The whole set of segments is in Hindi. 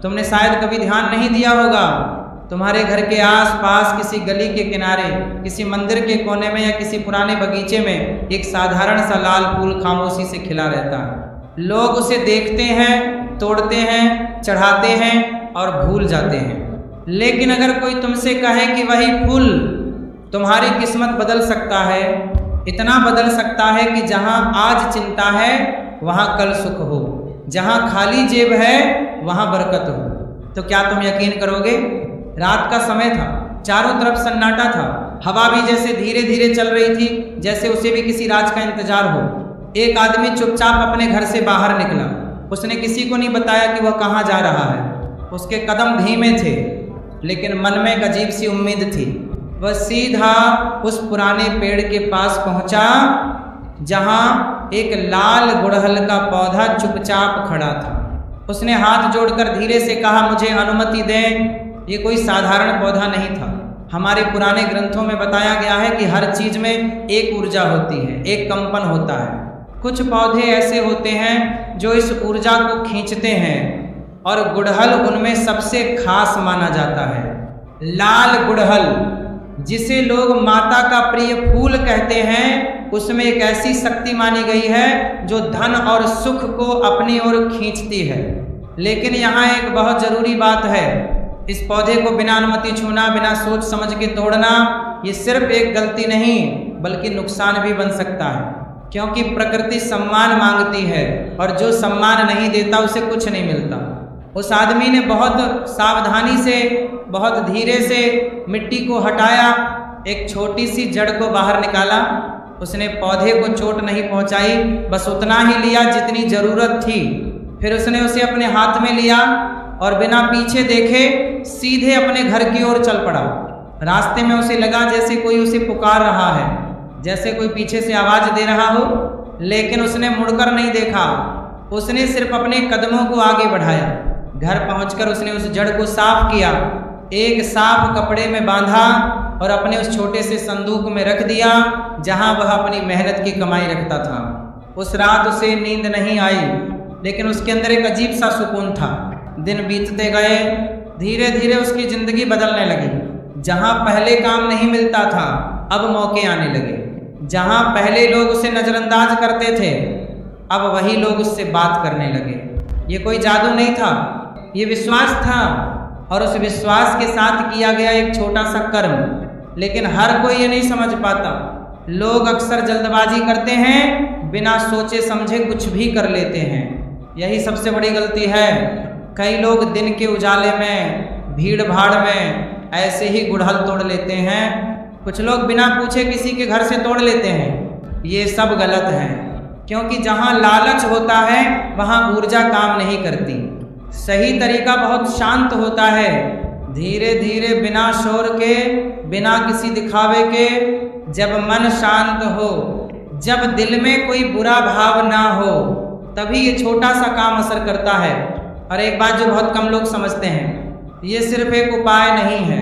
तुमने शायद कभी ध्यान नहीं दिया होगा, तुम्हारे घर के आसपास किसी गली के किनारे, किसी मंदिर के कोने में या किसी पुराने बगीचे में एक साधारण सा लाल फूल खामोशी से खिला रहता है। लोग उसे देखते हैं, तोड़ते हैं, चढ़ाते हैं और भूल जाते हैं। लेकिन अगर कोई तुमसे कहे कि वही फूल तुम्हारी किस्मत बदल सकता है, इतना बदल सकता है कि जहाँ आज चिंता है वहाँ कल सुख हो, जहाँ खाली जेब है वहाँ बरकत हो, तो क्या तुम यकीन करोगे? रात का समय था, चारों तरफ सन्नाटा था, हवा भी जैसे धीरे धीरे चल रही थी, जैसे उसे भी किसी राज का इंतजार हो। एक आदमी चुपचाप अपने घर से बाहर निकला। उसने किसी को नहीं बताया कि वह कहाँ जा रहा है। उसके कदम धीमे थे, लेकिन मन में एक अजीब सी उम्मीद थी। वह सीधा उस पुराने पेड़ के पास पहुंचा जहां एक लाल गुड़हल का पौधा चुपचाप खड़ा था। उसने हाथ जोड़कर धीरे से कहा, मुझे अनुमति दें। ये कोई साधारण पौधा नहीं था। हमारे पुराने ग्रंथों में बताया गया है कि हर चीज में एक ऊर्जा होती है, एक कंपन होता है। कुछ पौधे ऐसे होते हैं जो इस ऊर्जा को खींचते हैं और गुड़हल उनमें सबसे खास माना जाता है। लाल गुड़हल, जिसे लोग माता का प्रिय फूल कहते हैं, उसमें एक ऐसी शक्ति मानी गई है जो धन और सुख को अपनी ओर खींचती है। लेकिन यहाँ एक बहुत जरूरी बात है, इस पौधे को बिना अनुमति छूना, बिना सोच समझ के तोड़ना, ये सिर्फ एक गलती नहीं बल्कि नुकसान भी बन सकता है, क्योंकि प्रकृति सम्मान मांगती है और जो सम्मान नहीं देता उसे कुछ नहीं मिलता। उस आदमी ने बहुत सावधानी से, बहुत धीरे से मिट्टी को हटाया, एक छोटी सी जड़ को बाहर निकाला। उसने पौधे को चोट नहीं पहुंचाई, बस उतना ही लिया जितनी जरूरत थी। फिर उसने उसे अपने हाथ में लिया और बिना पीछे देखे सीधे अपने घर की ओर चल पड़ा। रास्ते में उसे लगा जैसे कोई उसे पुकार रहा है, जैसे कोई पीछे से आवाज दे रहा हो, लेकिन उसने मुड़कर नहीं देखा। उसने सिर्फ अपने कदमों को आगे बढ़ाया। घर पहुंचकर उसने उस जड़ को साफ किया, एक साफ कपड़े में बांधा और अपने उस छोटे से संदूक में रख दिया जहां वह अपनी मेहनत की कमाई रखता था। उस रात उसे नींद नहीं आई, लेकिन उसके अंदर एक अजीब सा सुकून था। दिन बीतते गए, धीरे धीरे उसकी जिंदगी बदलने लगी। जहां पहले काम नहीं मिलता था, अब मौके आने लगे। जहां पहले लोग उसे नजरअंदाज करते थे, अब वही लोग उससे बात करने लगे। ये कोई जादू नहीं था, ये विश्वास था, और उस विश्वास के साथ किया गया एक छोटा सा कर्म। लेकिन हर कोई ये नहीं समझ पाता। लोग अक्सर जल्दबाजी करते हैं, बिना सोचे समझे कुछ भी कर लेते हैं। यही सबसे बड़ी गलती है। कई लोग दिन के उजाले में, भीड़ भाड़ में ऐसे ही गुड़हल तोड़ लेते हैं। कुछ लोग बिना पूछे किसी के घर से तोड़ लेते हैं। ये सब गलत है, क्योंकि जहाँ लालच होता है वहाँ ऊर्जा काम नहीं करती। सही तरीका बहुत शांत होता है, धीरे धीरे, बिना शोर के, बिना किसी दिखावे के। जब मन शांत हो, जब दिल में कोई बुरा भाव ना हो, तभी ये छोटा सा काम असर करता है। और एक बात जो बहुत कम लोग समझते हैं, ये सिर्फ एक उपाय नहीं है,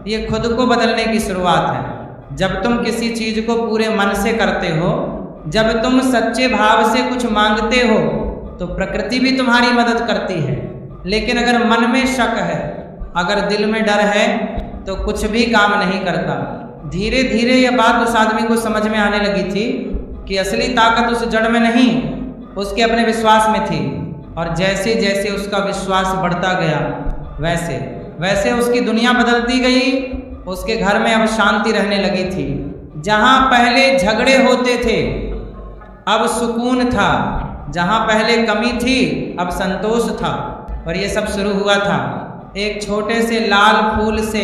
ये खुद को बदलने की शुरुआत है। जब तुम किसी चीज को पूरे मन से करते हो, जब तुम सच्चे भाव से कुछ मांगते हो, तो प्रकृति भी तुम्हारी मदद करती है। लेकिन अगर मन में शक है, अगर दिल में डर है, तो कुछ भी काम नहीं करता। धीरे धीरे यह बात उस आदमी को समझ में आने लगी थी कि असली ताकत उस जड़ में नहीं, उसके अपने विश्वास में थी। और जैसे जैसे उसका विश्वास बढ़ता गया, वैसे वैसे उसकी दुनिया बदलती गई। उसके घर में अब शांति रहने लगी थी। जहाँ पहले झगड़े होते थे, अब सुकून था। जहाँ पहले कमी थी, अब संतोष था। और ये सब शुरू हुआ था एक छोटे से लाल फूल से।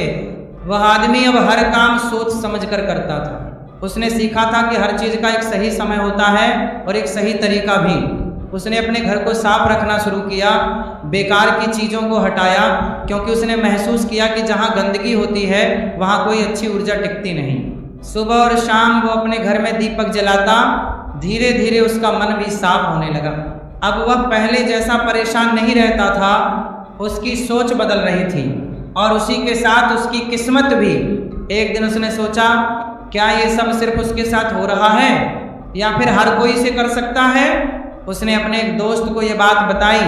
वह आदमी अब हर काम सोच समझ कर करता था। उसने सीखा था कि हर चीज़ का एक सही समय होता है और एक सही तरीका भी। उसने अपने घर को साफ रखना शुरू किया, बेकार की चीज़ों को हटाया, क्योंकि उसने महसूस किया कि जहाँ गंदगी होती है वहाँ कोई अच्छी ऊर्जा टिकती नहीं। सुबह और शाम वो अपने घर में दीपक जलाता। धीरे धीरे उसका मन भी साफ होने लगा। अब वह पहले जैसा परेशान नहीं रहता था, उसकी सोच बदल रही थी और उसी के साथ उसकी किस्मत भी। एक दिन उसने सोचा, क्या ये सब सिर्फ उसके साथ हो रहा है या फिर हर कोई इसे कर सकता है? उसने अपने एक दोस्त को ये बात बताई।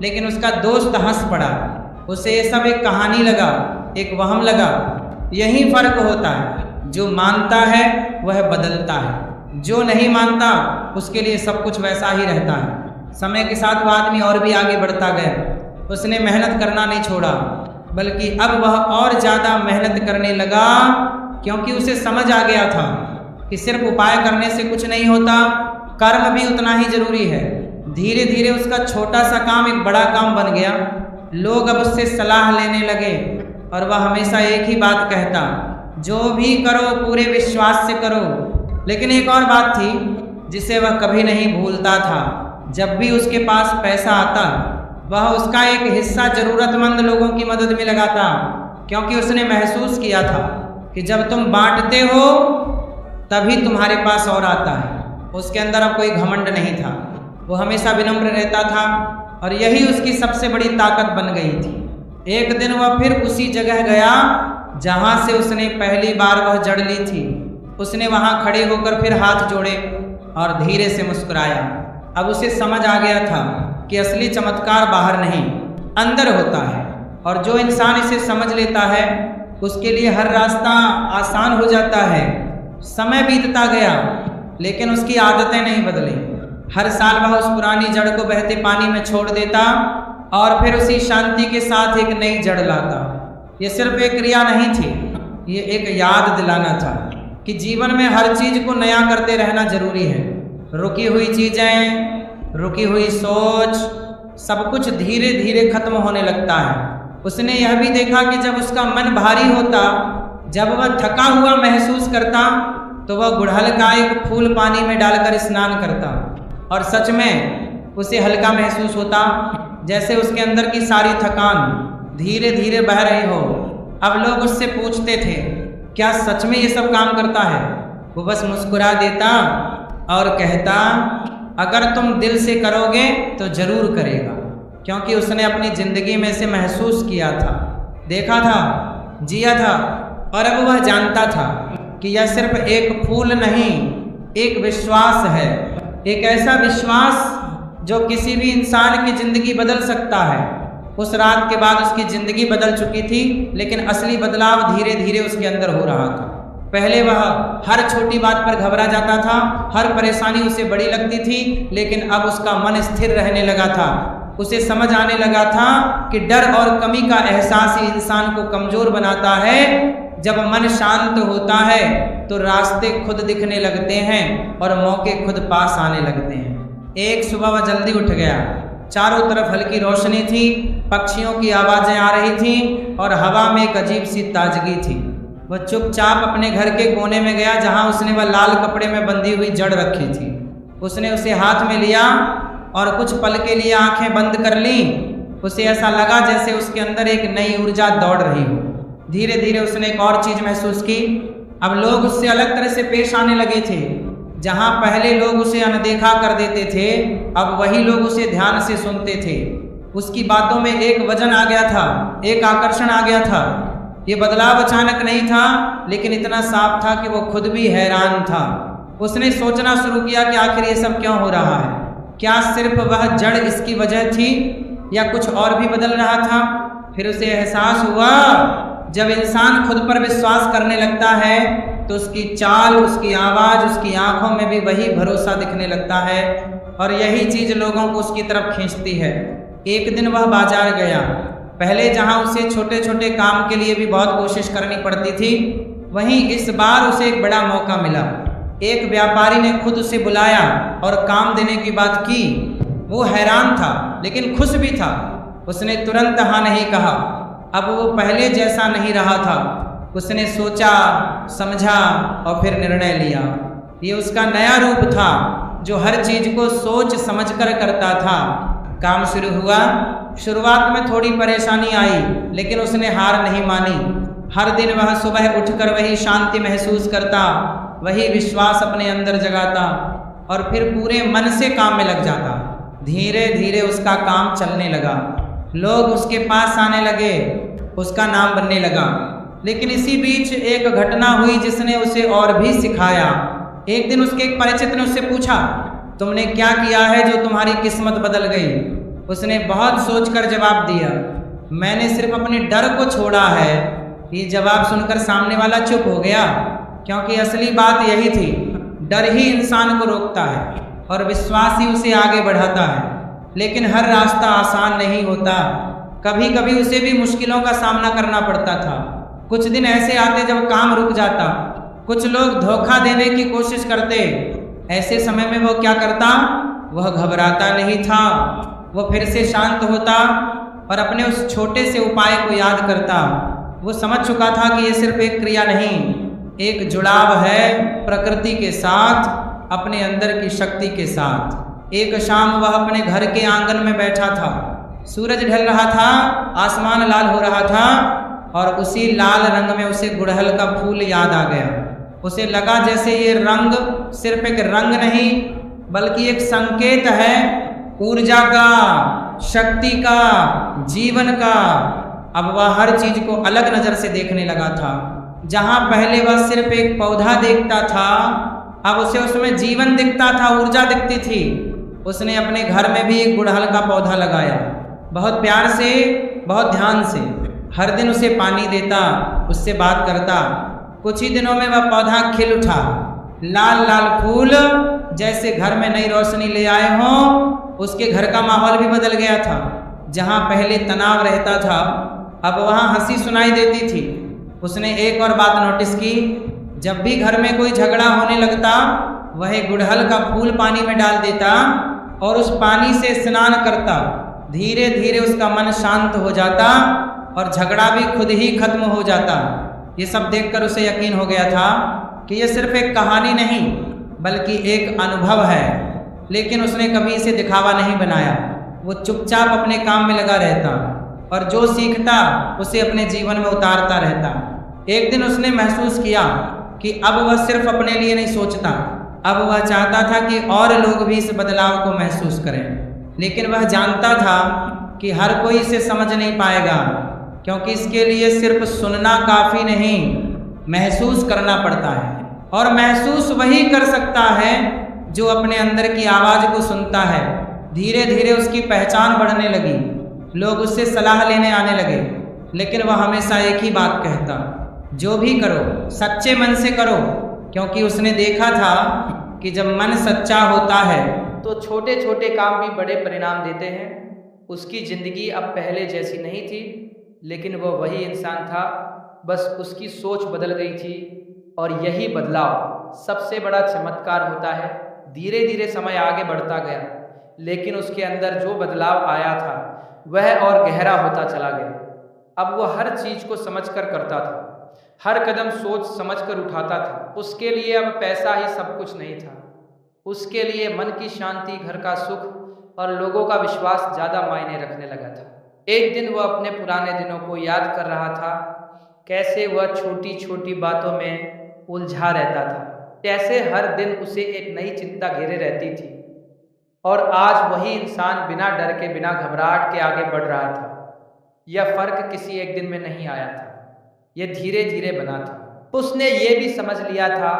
लेकिन उसका दोस्त हंस पड़ा। उसे ये सब एक कहानी लगा, एक वहम लगा। यही फर्क होता है, जो मानता है वह बदलता है, जो नहीं मानता उसके लिए सब कुछ वैसा ही रहता है। समय के साथ वो आदमी और भी आगे बढ़ता गया। उसने मेहनत करना नहीं छोड़ा, बल्कि अब वह और ज़्यादा मेहनत करने लगा, क्योंकि उसे समझ आ गया था कि सिर्फ उपाय करने से कुछ नहीं होता, कर्म भी उतना ही जरूरी है। धीरे धीरे उसका छोटा सा काम एक बड़ा काम बन गया। लोग अब उससे सलाह लेने लगे और वह हमेशा एक ही बात कहता, जो भी करो पूरे विश्वास से करो। लेकिन एक और बात थी जिसे वह कभी नहीं भूलता था। जब भी उसके पास पैसा आता, वह उसका एक हिस्सा जरूरतमंद लोगों की मदद में लगाता, क्योंकि उसने महसूस किया था कि जब तुम बांटते हो तभी तुम्हारे पास और आता है। उसके अंदर अब कोई घमंड नहीं था, वो हमेशा विनम्र रहता था और यही उसकी सबसे बड़ी ताकत बन गई थी। एक दिन वह फिर उसी जगह गया जहाँ से उसने पहली बार वह जड़ ली थी। उसने वहाँ खड़े होकर फिर हाथ जोड़े और धीरे से मुस्कुराया। अब उसे समझ आ गया था कि असली चमत्कार बाहर नहीं, अंदर होता है, और जो इंसान इसे समझ लेता है उसके लिए हर रास्ता आसान हो जाता है। समय बीतता गया, लेकिन उसकी आदतें नहीं बदली। हर साल वह उस पुरानी जड़ को बहते पानी में छोड़ देता और फिर उसी शांति के साथ एक नई जड़ लाता। ये सिर्फ एक क्रिया नहीं थी, ये एक याद दिलाना था कि जीवन में हर चीज को नया करते रहना जरूरी है। रुकी हुई चीजें, रुकी हुई सोच, सब कुछ धीरे धीरे खत्म होने लगता है। उसने यह भी देखा कि जब उसका मन भारी होता, जब वह थका हुआ महसूस करता, तो वह गुड़हल का एक फूल पानी में डालकर स्नान करता और सच में उसे हल्का महसूस होता, जैसे उसके अंदर की सारी थकान धीरे धीरे बह रही हो। अब लोग उससे पूछते थे, क्या सच में ये सब काम करता है? वो बस मुस्कुरा देता और कहता, अगर तुम दिल से करोगे तो जरूर करेगा, क्योंकि उसने अपनी जिंदगी में से महसूस किया था, देखा था, जिया था। और अब वह जानता था कि यह सिर्फ एक फूल नहीं, एक विश्वास है, एक ऐसा विश्वास जो किसी भी इंसान की जिंदगी बदल सकता है। उस रात के बाद उसकी जिंदगी बदल चुकी थी, लेकिन असली बदलाव धीरे धीरे उसके अंदर हो रहा था। पहले वह हर छोटी बात पर घबरा जाता था, हर परेशानी उसे बड़ी लगती थी, लेकिन अब उसका मन स्थिर रहने लगा था। उसे समझ आने लगा था कि डर और कमी का एहसास ही इंसान को कमजोर बनाता है। जब मन शांत होता है तो रास्ते खुद दिखने लगते हैं और मौके खुद पास आने लगते हैं। एक सुबह वह जल्दी उठ गया। चारों तरफ हल्की रोशनी थी, पक्षियों की आवाजें आ रही थीं और हवा में एक अजीब सी ताजगी थी। वह चुपचाप अपने घर के कोने में गया जहां उसने वह लाल कपड़े में बंधी हुई जड़ रखी थी। उसने उसे हाथ में लिया और कुछ पल के लिए आंखें बंद कर ली। उसे ऐसा लगा जैसे उसके अंदर एक नई ऊर्जा दौड़ रही हो। धीरे धीरे उसने एक और चीज महसूस की। अब लोग उससे अलग तरह से पेश आने लगे थे। जहां पहले लोग उसे अनदेखा कर देते थे, अब वही लोग उसे ध्यान से सुनते थे। उसकी बातों में एक वजन आ गया था, एक आकर्षण आ गया था। ये बदलाव अचानक नहीं था, लेकिन इतना साफ था कि वो खुद भी हैरान था। उसने सोचना शुरू किया कि आखिर ये सब क्यों हो रहा है। क्या सिर्फ वह जड़ इसकी वजह थी या कुछ और भी बदल रहा था? फिर उसे एहसास हुआ, जब इंसान खुद पर विश्वास करने लगता है तो उसकी चाल, उसकी आवाज़, उसकी आंखों में भी वही भरोसा दिखने लगता है और यही चीज़ लोगों को उसकी तरफ खींचती है। एक दिन वह बाजार गया। पहले जहां उसे छोटे छोटे काम के लिए भी बहुत कोशिश करनी पड़ती थी, वहीं इस बार उसे एक बड़ा मौका मिला। एक व्यापारी ने खुद उसे बुलाया और काम देने की बात की। वो हैरान था लेकिन खुश भी था। उसने तुरंत हाँ नहीं कहा। अब वो पहले जैसा नहीं रहा था। उसने सोचा, समझा और फिर निर्णय लिया। ये उसका नया रूप था जो हर चीज को सोच समझकर करता था। काम शुरू हुआ। शुरुआत में थोड़ी परेशानी आई, लेकिन उसने हार नहीं मानी। हर दिन वह सुबह उठकर वही शांति महसूस करता, वही विश्वास अपने अंदर जगाता और फिर पूरे मन से काम में लग जाता। धीरे धीरे उसका काम चलने लगा। लोग उसके पास आने लगे, उसका नाम बनने लगा। लेकिन इसी बीच एक घटना हुई जिसने उसे और भी सिखाया। एक दिन उसके एक परिचित ने उससे पूछा, तुमने क्या किया है जो तुम्हारी किस्मत बदल गई? उसने बहुत सोचकर जवाब दिया, मैंने सिर्फ अपने डर को छोड़ा है। ये जवाब सुनकर सामने वाला चुप हो गया, क्योंकि असली बात यही थी, डर ही इंसान को रोकता है और विश्वास ही उसे आगे बढ़ाता है। लेकिन हर रास्ता आसान नहीं होता, कभी कभी उसे भी मुश्किलों का सामना करना पड़ता था। कुछ दिन ऐसे आते जब काम रुक जाता, कुछ लोग धोखा देने की कोशिश करते। ऐसे समय में वो क्या करता? वह घबराता नहीं था, वो फिर से शांत होता और अपने उस छोटे से उपाय को याद करता। वो समझ चुका था कि ये सिर्फ एक क्रिया नहीं, एक जुड़ाव है प्रकृति के साथ, अपने अंदर की शक्ति के साथ। एक शाम वह अपने घर के आंगन में बैठा था, सूरज ढल रहा था, आसमान लाल हो रहा था और उसी लाल रंग में उसे गुड़हल का फूल याद आ गया। उसे लगा जैसे ये रंग सिर्फ एक रंग नहीं, बल्कि एक संकेत है ऊर्जा का, शक्ति का, जीवन का। अब वह हर चीज को अलग नजर से देखने लगा था। जहां पहले वह सिर्फ एक पौधा देखता था, अब उसे उसमें जीवन दिखता था, ऊर्जा दिखती थी। उसने अपने घर में भी एक गुड़हल का पौधा लगाया, बहुत प्यार से, बहुत ध्यान से। हर दिन उसे पानी देता, उससे बात करता। कुछ ही दिनों में वह पौधा खिल उठा, लाल लाल फूल जैसे घर में नई रोशनी ले आए हों। उसके घर का माहौल भी बदल गया था। जहां पहले तनाव रहता था, अब वहां हंसी सुनाई देती थी। उसने एक और बात नोटिस की, जब भी घर में कोई झगड़ा होने लगता, वह गुड़हल का फूल पानी में डाल देता और उस पानी से स्नान करता। धीरे धीरे उसका मन शांत हो जाता और झगड़ा भी खुद ही खत्म हो जाता। ये सब देखकर उसे यकीन हो गया था कि यह सिर्फ एक कहानी नहीं, बल्कि एक अनुभव है। लेकिन उसने कभी इसे दिखावा नहीं बनाया। वो चुपचाप अपने काम में लगा रहता और जो सीखता उसे अपने जीवन में उतारता रहता। एक दिन उसने महसूस किया कि अब वह सिर्फ अपने लिए नहीं सोचता, अब वह चाहता था कि और लोग भी इस बदलाव को महसूस करें। लेकिन वह जानता था कि हर कोई इसे समझ नहीं पाएगा, क्योंकि इसके लिए सिर्फ सुनना काफ़ी नहीं, महसूस करना पड़ता है। और महसूस वही कर सकता है जो अपने अंदर की आवाज़ को सुनता है। धीरे धीरे उसकी पहचान बढ़ने लगी, लोग उससे सलाह लेने आने लगे। लेकिन वह हमेशा एक ही बात कहता, जो भी करो सच्चे मन से करो, क्योंकि उसने देखा था कि जब मन सच्चा होता है तो छोटे छोटे काम भी बड़े परिणाम देते हैं। उसकी ज़िंदगी अब पहले जैसी नहीं थी, लेकिन वह वही इंसान था, बस उसकी सोच बदल गई थी। और यही बदलाव सबसे बड़ा चमत्कार होता है। धीरे धीरे समय आगे बढ़ता गया, लेकिन उसके अंदर जो बदलाव आया था वह और गहरा होता चला गया। अब वह हर चीज़ को समझकर करता था, हर कदम सोच समझकर उठाता था। उसके लिए अब पैसा ही सब कुछ नहीं था, उसके लिए मन की शांति, घर का सुख और लोगों का विश्वास ज़्यादा मायने रखने लगा था। एक दिन वह अपने पुराने दिनों को याद कर रहा था, कैसे वह छोटी छोटी बातों में उलझा रहता था, कैसे हर दिन उसे एक नई चिंता घेरे रहती थी। और आज वही इंसान बिना डर के, बिना घबराहट के आगे बढ़ रहा था। यह फर्क किसी एक दिन में नहीं आया था, यह धीरे धीरे बना था। उसने ये भी समझ लिया था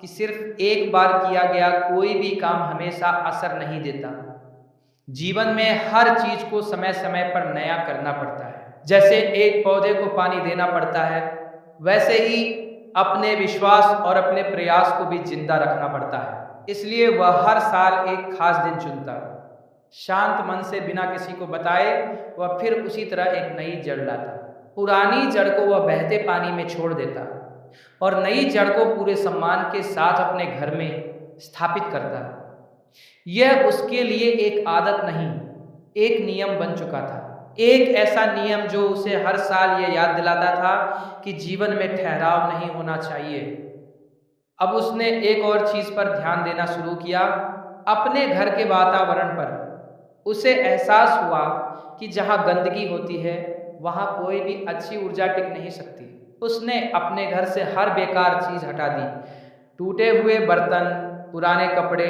कि सिर्फ एक बार किया गया कोई भी काम हमेशा असर नहीं देता। जीवन में हर चीज को समय समय पर नया करना पड़ता है। जैसे एक पौधे को पानी देना पड़ता है, वैसे ही अपने विश्वास और अपने प्रयास को भी जिंदा रखना पड़ता है। इसलिए वह हर साल एक खास दिन चुनता, शांत मन से, बिना किसी को बताए वह फिर उसी तरह एक नई जड़ लाता। पुरानी जड़ को वह बहते पानी में छोड़ देता और नई जड़ को पूरे सम्मान के साथ अपने घर में स्थापित करता। यह उसके लिए एक आदत नहीं, एक नियम बन चुका था। एक ऐसा नियम जो उसे हर साल यह याद दिलाता था कि जीवन में ठहराव नहीं होना चाहिए। अब उसने एक और चीज पर ध्यान देना शुरू किया, अपने घर के वातावरण पर। उसे एहसास हुआ कि जहाँ गंदगी होती है वहाँ कोई भी अच्छी ऊर्जा टिक नहीं सकती। उसने अपने घर से हर बेकार चीज हटा दी, टूटे हुए बर्तन, पुराने कपड़े,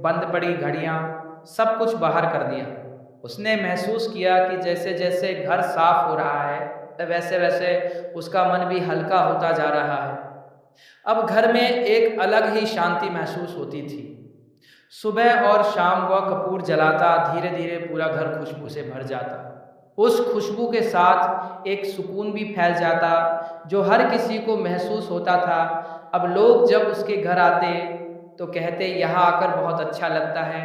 बंद पड़ी घड़ियाँ, सब कुछ बाहर कर दिया। उसने महसूस किया कि जैसे जैसे घर साफ हो रहा है वैसे वैसे उसका मन भी हल्का होता जा रहा है। अब घर में एक अलग ही शांति महसूस होती थी। सुबह और शाम वह कपूर जलाता, धीरे धीरे पूरा घर खुशबू से भर जाता। उस खुशबू के साथ एक सुकून भी फैल जाता जो हर किसी को महसूस होता था। अब लोग जब उसके घर आते तो कहते यहाँ आकर बहुत अच्छा लगता है,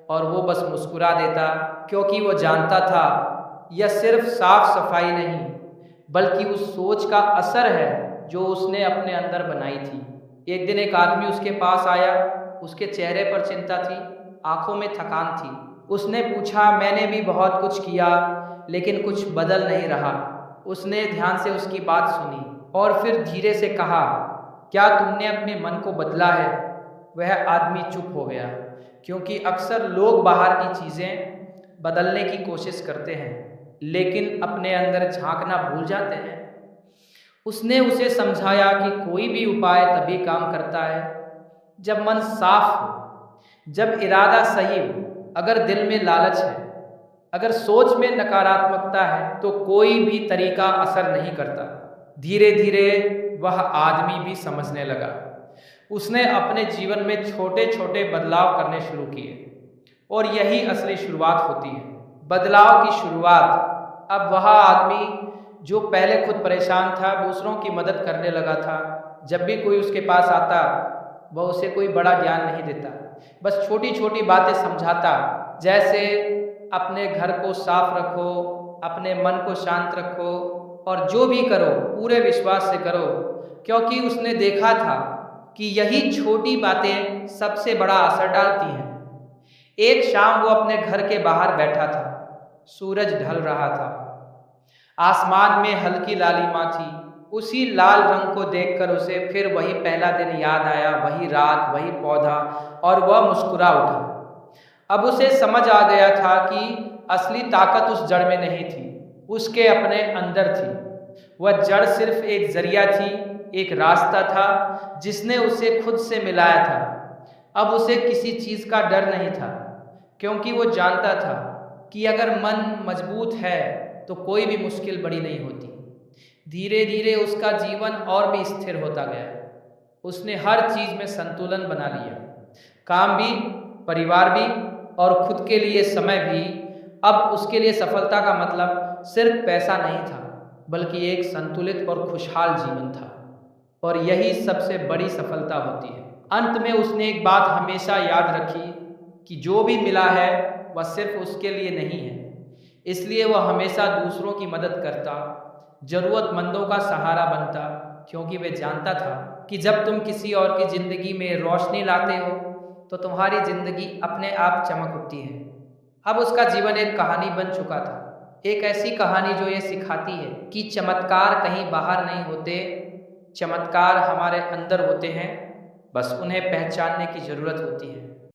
और वो बस मुस्कुरा देता, क्योंकि वो जानता था यह सिर्फ साफ सफाई नहीं बल्कि उस सोच का असर है जो उसने अपने अंदर बनाई थी। एक दिन एक आदमी उसके पास आया। उसके चेहरे पर चिंता थी, आंखों में थकान थी। उसने पूछा, मैंने भी बहुत कुछ किया लेकिन कुछ बदल नहीं रहा। उसने ध्यान से उसकी बात सुनी और फिर धीरे से कहा, क्या तुमने अपने मन को बदला है? वह आदमी चुप हो गया, क्योंकि अक्सर लोग बाहर की चीज़ें बदलने की कोशिश करते हैं लेकिन अपने अंदर झांकना भूल जाते हैं। उसने उसे समझाया कि कोई भी उपाय तभी काम करता है जब मन साफ हो, जब इरादा सही हो। अगर दिल में लालच है, अगर सोच में नकारात्मकता है, तो कोई भी तरीका असर नहीं करता। धीरे धीरे वह आदमी भी समझने लगा। उसने अपने जीवन में छोटे छोटे बदलाव करने शुरू किए, और यही असली शुरुआत होती है, बदलाव की शुरुआत। अब वह आदमी जो पहले खुद परेशान था, दूसरों की मदद करने लगा था। जब भी कोई उसके पास आता, वह उसे कोई बड़ा ज्ञान नहीं देता, बस छोटी छोटी बातें समझाता, जैसे अपने घर को साफ रखो, अपने मन को शांत रखो, और जो भी करो पूरे विश्वास से करो, क्योंकि उसने देखा था कि यही छोटी बातें सबसे बड़ा असर डालती हैं। एक शाम वो अपने घर के बाहर बैठा था। सूरज ढल रहा था, आसमान में हल्की लालिमा थी। उसी लाल रंग को देखकर उसे फिर वही पहला दिन याद आया, वही रात, वही पौधा, और वह मुस्कुरा उठा। अब उसे समझ आ गया था कि असली ताकत उस जड़ में नहीं थी, उसके अपने अंदर थी। वह जड़ सिर्फ एक जरिया थी, एक रास्ता था जिसने उसे खुद से मिलाया था। अब उसे किसी चीज़ का डर नहीं था, क्योंकि वो जानता था कि अगर मन मजबूत है तो कोई भी मुश्किल बड़ी नहीं होती। धीरे धीरे उसका जीवन और भी स्थिर होता गया। उसने हर चीज़ में संतुलन बना लिया, काम भी, परिवार भी, और खुद के लिए समय भी। अब उसके लिए सफलता का मतलब सिर्फ पैसा नहीं था, बल्कि एक संतुलित और खुशहाल जीवन था, और यही सबसे बड़ी सफलता होती है। अंत में उसने एक बात हमेशा याद रखी कि जो भी मिला है वह सिर्फ उसके लिए नहीं है। इसलिए वह हमेशा दूसरों की मदद करता, जरूरतमंदों का सहारा बनता, क्योंकि वह जानता था कि जब तुम किसी और की जिंदगी में रोशनी लाते हो तो तुम्हारी जिंदगी अपने आप चमक उठती है। अब उसका जीवन एक कहानी बन चुका था, एक ऐसी कहानी जो ये सिखाती है कि चमत्कार कहीं बाहर नहीं होते, चमत्कार हमारे अंदर होते हैं, बस उन्हें पहचानने की ज़रूरत होती है।